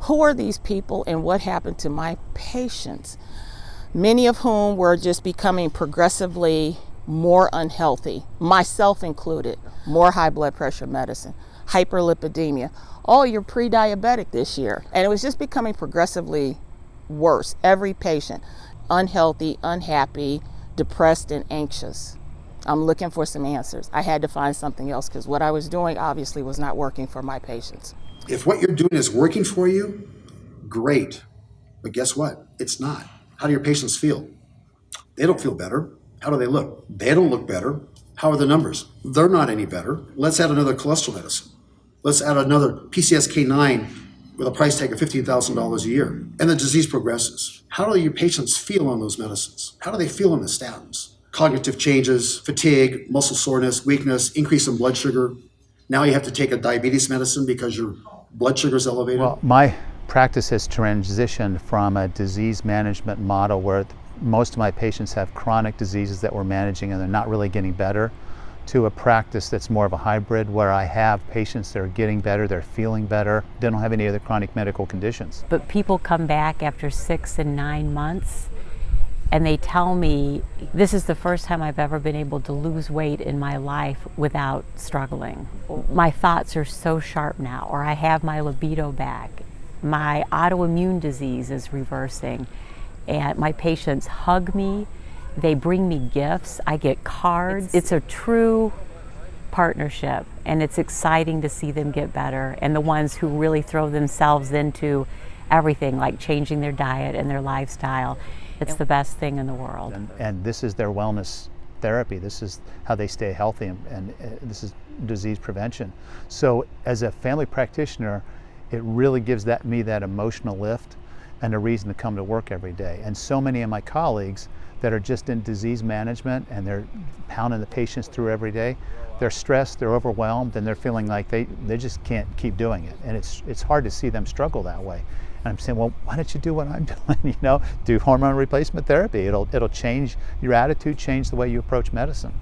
who are these people and what happened to my patients? Many of whom were just becoming progressively more unhealthy, myself included. More high blood pressure medicine, hyperlipidemia. Oh, you're pre-diabetic this year. And it was just becoming progressively worse. Every patient, unhealthy, unhappy, depressed, and anxious. I'm looking for some answers. I had to find something else because what I was doing obviously was not working for my patients. If what you're doing is working for you, great. But guess what? It's not. How do your patients feel? They don't feel better. How do they look? They don't look better. How are the numbers? They're not any better. Let's add another cholesterol medicine. Let's add another PCSK9 with a price tag of $15,000 a year. And the disease progresses. How do your patients feel on those medicines? How do they feel on the statins? Cognitive changes, fatigue, muscle soreness, weakness, increase in blood sugar. Now you have to take a diabetes medicine because your blood sugar is elevated. Well, my practice has transitioned from a disease management model where most of my patients have chronic diseases that we're managing and they're not really getting better, to a practice that's more of a hybrid where I have patients that are getting better, they're feeling better, they don't have any other chronic medical conditions. But people come back after 6 and 9 months and they tell me, this is the first time I've ever been able to lose weight in my life without struggling. My thoughts are so sharp now, or I have my libido back. My autoimmune disease is reversing, and my patients hug me, they bring me gifts, I get cards. It's a true partnership, and it's exciting to see them get better, and the ones who really throw themselves into everything, like changing their diet and their lifestyle. It's the best thing in the world. And this is their wellness therapy. This is how they stay healthy, and this is disease prevention. So as a family practitioner, it really gives me that emotional lift and a reason to come to work every day. And so many of my colleagues that are just in disease management and they're pounding the patients through every day, they're stressed, they're overwhelmed, and they're feeling like they just can't keep doing it. And it's hard to see them struggle that way. And I'm saying, well, why don't you do what I'm doing? Do hormone replacement therapy. It'll change your attitude, change the way you approach medicine.